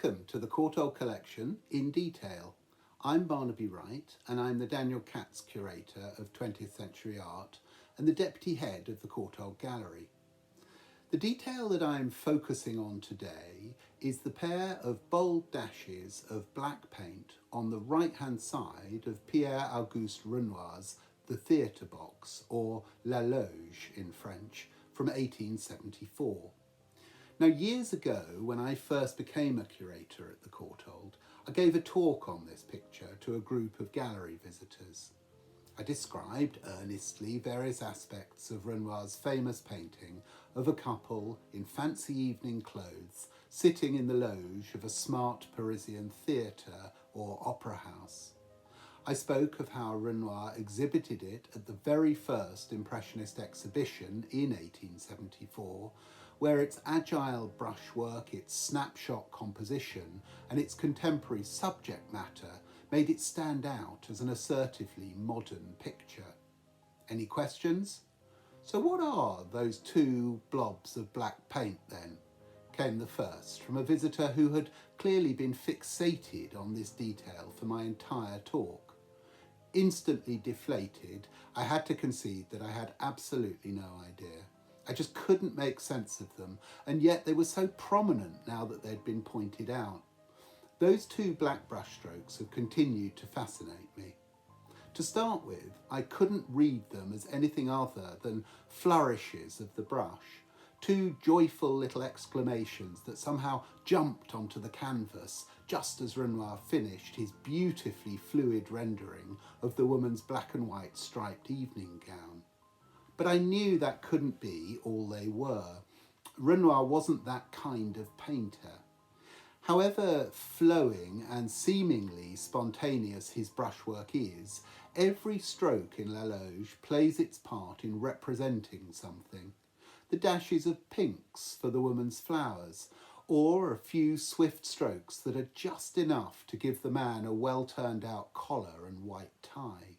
Welcome to the Courtauld collection in detail. I'm Barnaby Wright and I'm the Daniel Katz Curator of 20th Century Art and the Deputy Head of the Courtauld Gallery. The detail that I'm focusing on today is the pair of bold dashes of black paint on the right-hand side of Pierre Auguste Renoir's The Theatre Box, or La Loge in French, from 1874. Now, years ago, when I first became a curator at the Courtauld, I gave a talk on this picture to a group of gallery visitors. I described earnestly various aspects of Renoir's famous painting of a couple in fancy evening clothes sitting in the loge of a smart Parisian theatre or opera house. I spoke of how Renoir exhibited it at the very first Impressionist exhibition in 1874, where its agile brushwork, its snapshot composition, and its contemporary subject matter made it stand out as an assertively modern picture. Any questions? So what are those two blobs of black paint then? Came the first from a visitor who had clearly been fixated on this detail for my entire talk. Instantly deflated, I had to concede that I had absolutely no idea. I just couldn't make sense of them, and yet they were so prominent now that they'd been pointed out. Those two black brushstrokes have continued to fascinate me. To start with, I couldn't read them as anything other than flourishes of the brush, two joyful little exclamations that somehow jumped onto the canvas just as Renoir finished his beautifully fluid rendering of the woman's black and white striped evening gown. But I knew that couldn't be all they were. Renoir wasn't that kind of painter. However flowing and seemingly spontaneous his brushwork is, every stroke in La Loge plays its part in representing something. The dashes of pinks for the woman's flowers, or a few swift strokes that are just enough to give the man a well-turned-out collar and white tie.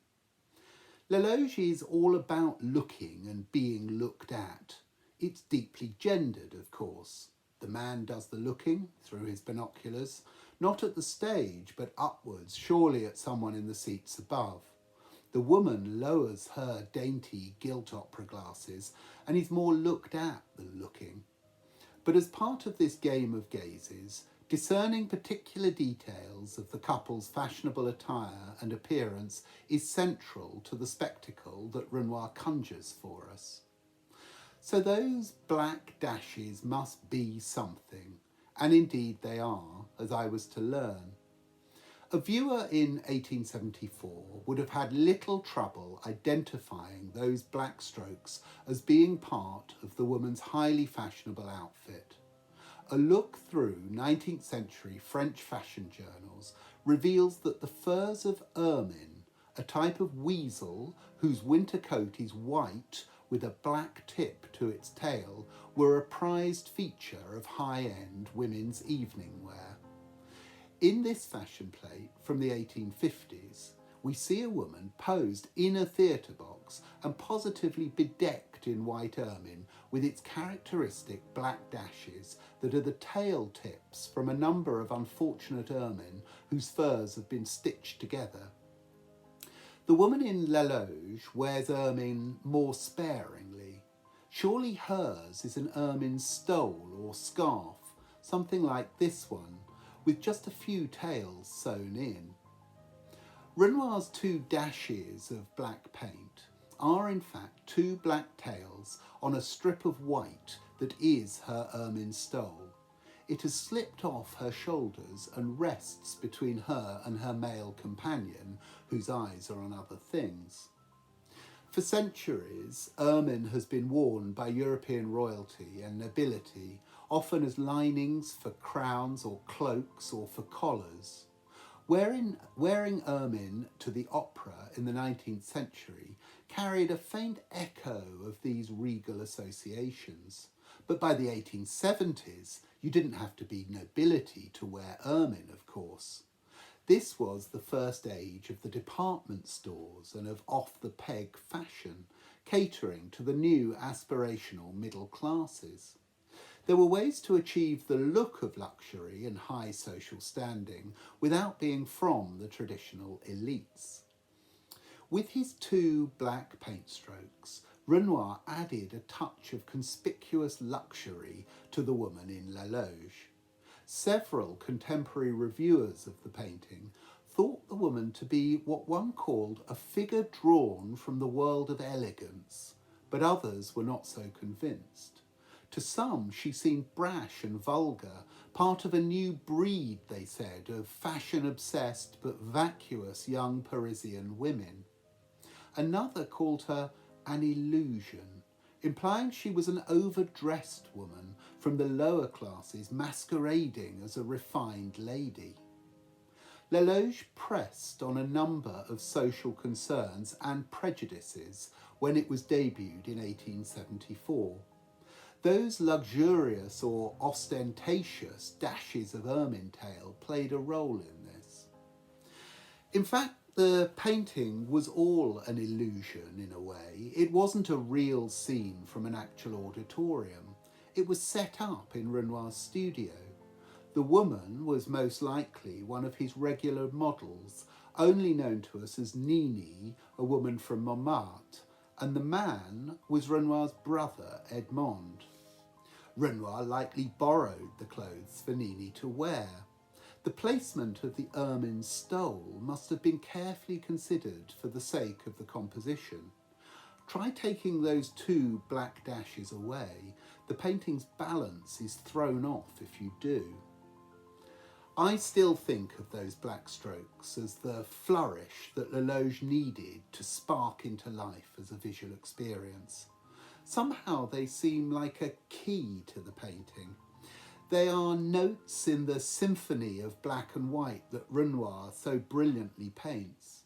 La Loge is all about looking and being looked at. It's deeply gendered, of course. The man does the looking through his binoculars, not at the stage, but upwards, surely at someone in the seats above. The woman lowers her dainty gilt opera glasses and is more looked at than looking. But as part of this game of gazes, discerning particular details of the couple's fashionable attire and appearance is central to the spectacle that Renoir conjures for us. So those black dashes must be something, and indeed they are, as I was to learn. A viewer in 1874 would have had little trouble identifying those black strokes as being part of the woman's highly fashionable outfit. A look through 19th century French fashion journals reveals that the furs of ermine, a type of weasel whose winter coat is white with a black tip to its tail, were a prized feature of high-end women's evening wear. In this fashion plate from the 1850s, we see a woman posed in a theatre box and positively bedecked in white ermine with its characteristic black dashes that are the tail tips from a number of unfortunate ermine whose furs have been stitched together. The woman in La Loge wears ermine more sparingly. Surely hers is an ermine stole or scarf, something like this one, with just a few tails sewn in. Renoir's two dashes of black paint are in fact two black tails on a strip of white that is her ermine stole. It has slipped off her shoulders and rests between her and her male companion, whose eyes are on other things. For centuries, ermine has been worn by European royalty and nobility, often as linings for crowns or cloaks or for collars. Wearing ermine to the opera in the 19th century carried a faint echo of these regal associations. But by the 1870s, you didn't have to be nobility to wear ermine, of course. This was the first age of the department stores and of off-the-peg fashion, catering to the new aspirational middle classes. There were ways to achieve the look of luxury and high social standing without being from the traditional elites. With his two black paint strokes, Renoir added a touch of conspicuous luxury to the woman in La Loge. Several contemporary reviewers of the painting thought the woman to be what one called a figure drawn from the world of elegance, but others were not so convinced. To some, she seemed brash and vulgar, part of a new breed, they said, of fashion-obsessed but vacuous young Parisian women. Another called her an illusion, implying she was an overdressed woman from the lower classes masquerading as a refined lady. La Loge pressed on a number of social concerns and prejudices when it was debuted in 1874. Those luxurious or ostentatious dashes of ermine tail played a role in this. In fact, the painting was all an illusion in a way. It wasn't a real scene from an actual auditorium. It was set up in Renoir's studio. The woman was most likely one of his regular models, only known to us as Nini, a woman from Montmartre, and the man was Renoir's brother, Edmond. Renoir likely borrowed the clothes for Nini to wear. The placement of the ermine stole must have been carefully considered for the sake of the composition. Try taking those two black dashes away. The painting's balance is thrown off if you do. I still think of those black strokes as the flourish that La Loge needed to spark into life as a visual experience. Somehow they seem like a key to the painting. They are notes in the symphony of black and white that Renoir so brilliantly paints,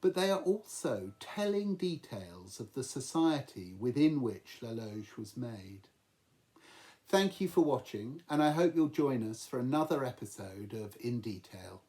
but they are also telling details of the society within which La Loge was made. Thank you for watching, and I hope you'll join us for another episode of In Detail.